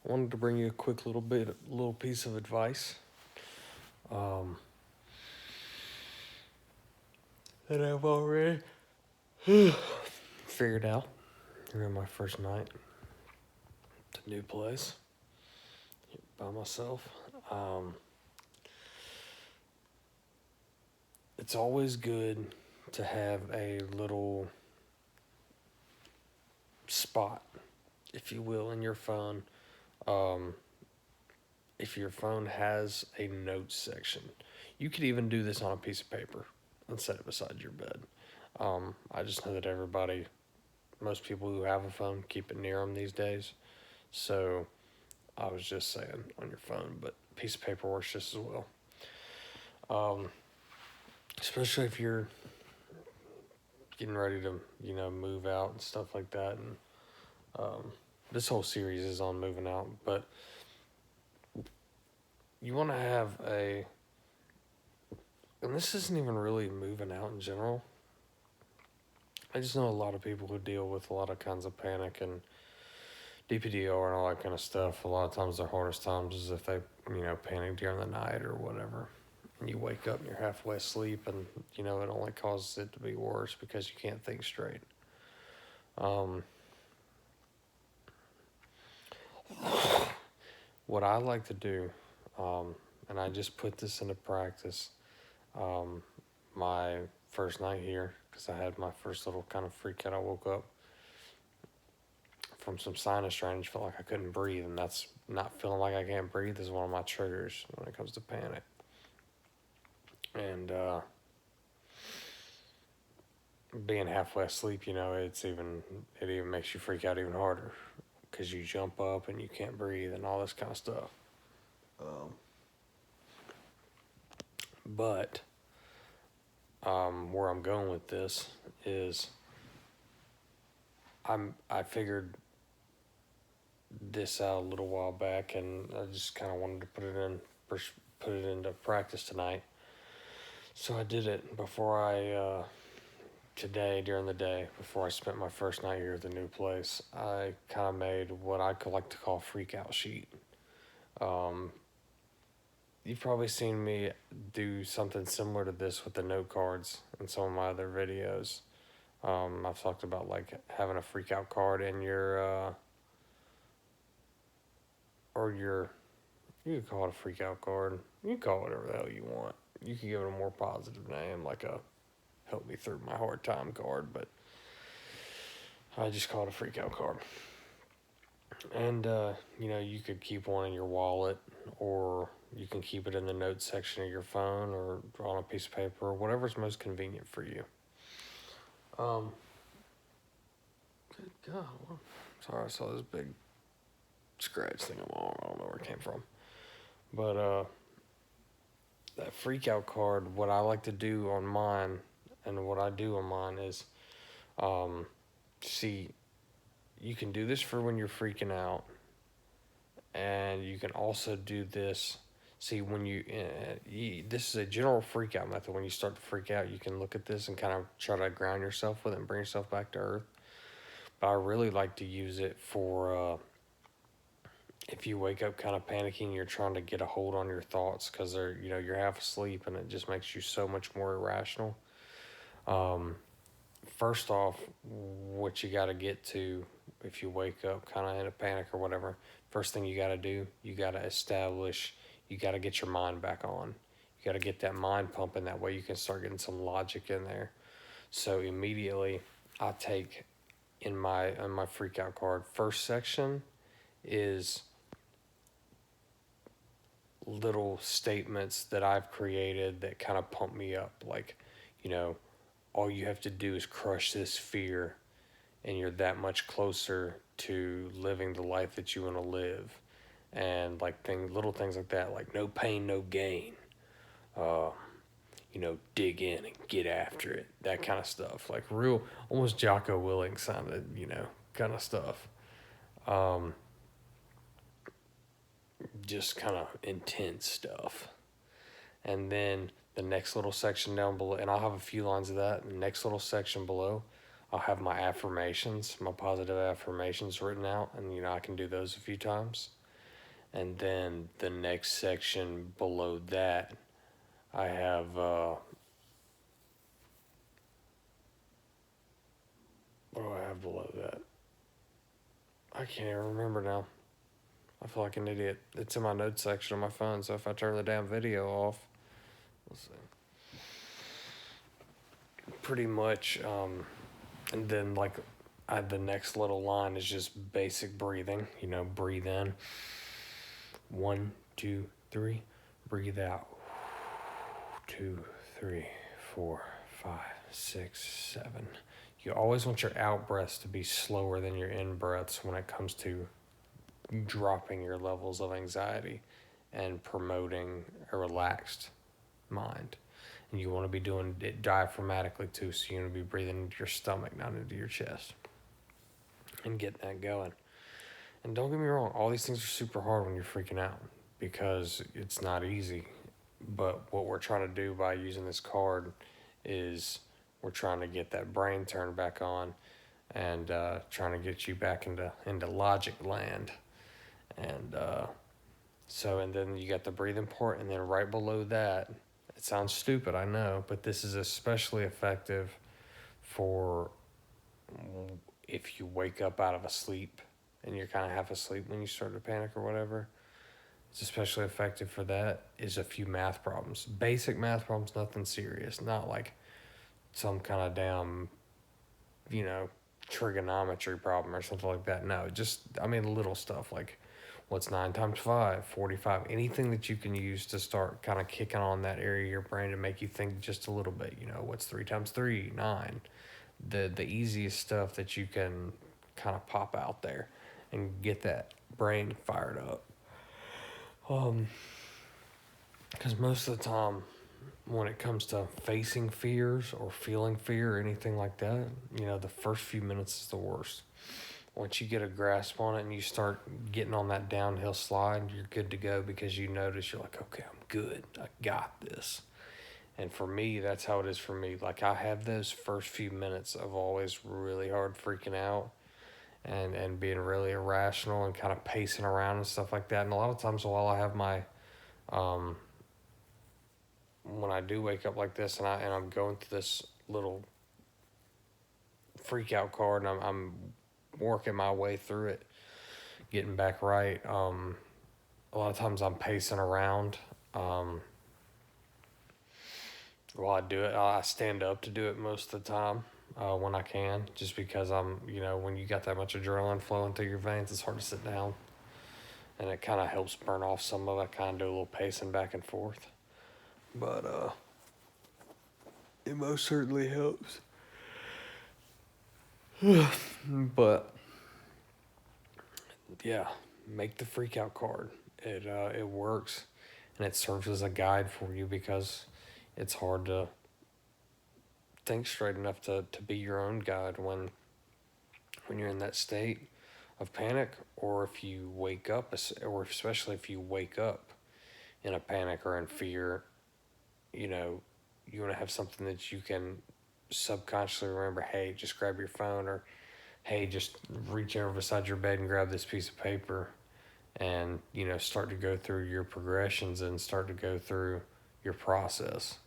I wanted to bring you a quick little piece of advice um, that I've already figured out during my first night at the new place by myself. Um, it's always good to have a little spot, if you will, in your phone. Um, if your phone has a notes section, you could even do this on a piece of paper and set it beside your bed. I just know that most people who have a phone keep it near them these days. So I was just saying on your phone, but a piece of paper works just as well. Um, Especially if you're getting ready to, move out and stuff like that. And this whole series is on moving out, but you want to have and this isn't even really moving out in general. I just know a lot of people who deal with a lot of kinds of panic and DPDR and all that kind of stuff. A lot of times their hardest times is if they, panic during the night or whatever. And you wake up and you're halfway asleep and, it only causes it to be worse because you can't think straight. What I like to do, and I just put this into practice my first night here because I had my first little kind of freak out. I woke up from some sinus drainage, felt like I couldn't breathe, and that's not feeling like I can't breathe is one of my triggers when it comes to panic. And being halfway asleep, it even makes you freak out even harder because you jump up and you can't breathe and all this kind of stuff. But where I'm going with this is I figured this out a little while back, and I just kind of wanted to put it into practice tonight. So I did it before today during the day before I spent my first night here at the new place. I kind of made what I could like to call a freak out sheet. You've probably seen me do something similar to this with the note cards in some of my other videos. I've talked about like having a freak out card in your you could call it a freak out card. You can call it whatever the hell you want. You can give it a more positive name, like a help me through my hard time card, but I just call it a freak out card. And, you could keep one in your wallet, or you can keep it in the notes section of your phone, or on a piece of paper, or whatever's most convenient for you. Good God. Sorry, I saw this big scratch thing on my arm. I don't know where it came from. But, that freak out card, what I like to do on mine, and what I do on mine is, see, you can do this for when you're freaking out, and you can also do this. See, when this is a general freak out method. When you start to freak out, you can look at this and kind of try to ground yourself with it and bring yourself back to earth. But I really like to use it for if you wake up kind of panicking, you're trying to get a hold on your thoughts because you're half asleep and it just makes you so much more irrational. First off, what you got to get to if you wake up kind of in a panic or whatever, first thing you got to do, you got to get your mind back on. You got to get that mind pumping. That way you can start getting some logic in there. So immediately I take in my freak out card, first section is little statements that I've created that kind of pump me up. Like, all you have to do is crush this fear and you're that much closer to living the life that you want to live. And like little things like that, like no pain, no gain. Dig in and get after it. That kind of stuff. Like real, almost Jocko Willink sounded, kind of stuff. Just kind of intense stuff. And then the next little section down below, and I'll have a few lines of that. The next little section below, I'll have my affirmations, my positive affirmations written out, and I can do those a few times. And then the next section below that, I have, what do I have below that? I can't even remember now. I feel like an idiot. It's in my notes section on my phone, so if I turn the damn video off, let's see. Pretty much, and then like the next little line is just basic breathing. Breathe in. 1, 2, 3. Breathe out. 2, 3, 4, 5, 6, 7. You always want your out breaths to be slower than your in breaths when it comes to dropping your levels of anxiety and promoting a relaxed mind. And you want to be doing it diaphragmatically too, so you want to be breathing into your stomach, not into your chest, and get that going. And don't get me wrong, all these things are super hard when you're freaking out because it's not easy. But what we're trying to do by using this card is we're trying to get that brain turned back on and trying to get you back into logic land. And and then you got the breathing part, and then right below that, it sounds stupid, I know, but this is especially effective for if you wake up out of a sleep and you're kind of half asleep when you start to panic or whatever. It's especially effective for that is a few math problems. Basic math problems, nothing serious. Not like some kind of damn, trigonometry problem or something like that. No, just, little stuff like what's 9 times 5, 45, anything that you can use to start kind of kicking on that area of your brain to make you think just a little bit. What's 3 times 3, 9. The easiest stuff that you can kind of pop out there and get that brain fired up. Because most of the time, when it comes to facing fears or feeling fear or anything like that, the first few minutes is the worst. Once you get a grasp on it and you start getting on that downhill slide, you're good to go because you notice you're like, okay, I'm good. I got this. And for me, that's how it is for me. Like, I have those first few minutes of always really hard freaking out and being really irrational and kind of pacing around and stuff like that. And a lot of times while I have my, when I do wake up like this and I'm going through this little freak out card and I'm working my way through it, getting back right, a lot of times I'm pacing around. While I do it, I stand up to do it most of the time when I can, just because when you got that much adrenaline flowing through your veins, it's hard to sit down. And it kind of helps burn off some of it, kind of do a little pacing back and forth. But it most certainly helps. But yeah, make the freak out card. It works, and it serves as a guide for you because it's hard to think straight enough to be your own guide when you're in that state of panic, or if you wake up, or especially if you wake up in a panic or in fear. You want to have something that you can subconsciously remember. Hey, just grab your phone, or hey, just reach over beside your bed and grab this piece of paper, and start to go through your progressions and start to go through your process.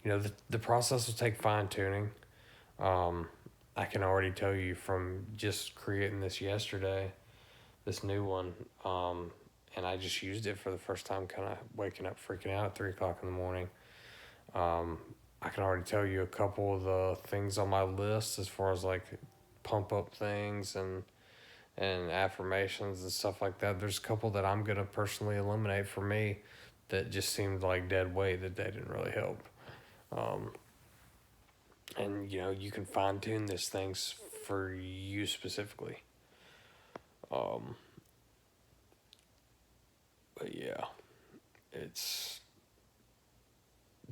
The process will take fine-tuning. I can already tell you from just creating this yesterday, this new one, and I just used it for the first time, kind of waking up freaking out at 3 o'clock in the morning. I can already tell you a couple of the things on my list as far as like pump up things and affirmations and stuff like that. There's a couple that I'm going to personally eliminate for me that just seemed like dead weight, that they didn't really help. And you can fine tune these things for you specifically. But yeah, it's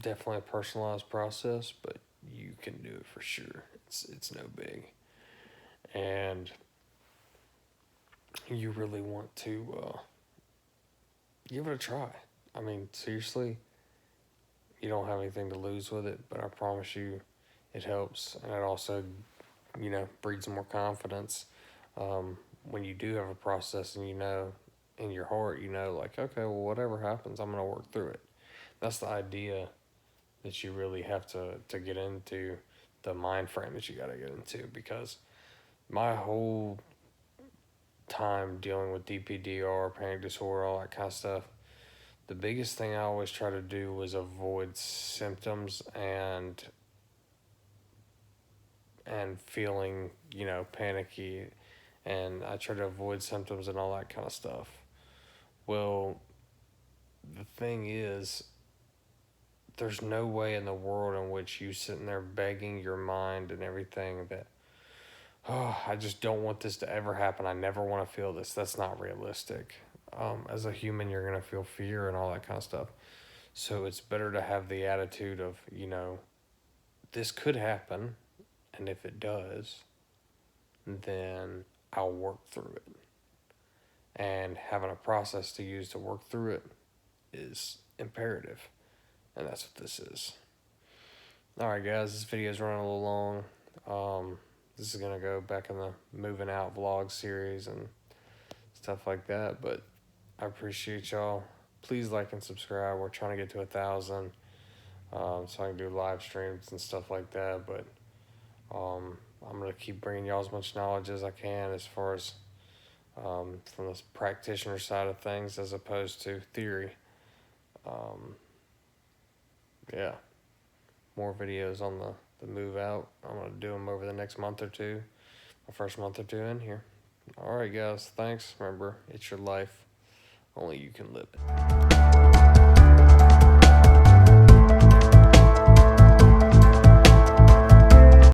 definitely a personalized process, but you can do it for sure. It's no big. And you really want to give it a try. Seriously, you don't have anything to lose with it, but I promise you it helps. And it also, breeds more confidence when you do have a process and in your heart, you know, like, okay, well, whatever happens, I'm going to work through it. That's the idea that you really have to get into, the mind frame that you got to get into, because my whole time dealing with DPDR, panic disorder, all that kind of stuff, the biggest thing I always try to do was avoid symptoms and feeling, you know, panicky, and I try to avoid symptoms and all that kind of stuff. Well, the thing is, there's no way in the world in which you sitting there begging your mind and everything that, oh, I just don't want this to ever happen. I never want to feel this. That's not realistic. As a human, you're going to feel fear and all that kind of stuff. So it's better to have the attitude of, you know, this could happen. And if it does, then I'll work through it. And having a process to use to work through it is imperative. And that's what this is. Alright, guys, this video is running a little long. This is going to go back in the moving out vlog series and stuff like that. But I appreciate y'all. Please like and subscribe. We're trying to get to 1,000. So I can do live streams and stuff like that. But I'm going to keep bringing y'all as much knowledge as I can as far as from the practitioner side of things as opposed to theory. Yeah, more videos on the move out. I'm going to do them over the next month or two. My first month or two in here. Alright, guys, thanks. Remember, it's your life. Only you can live it.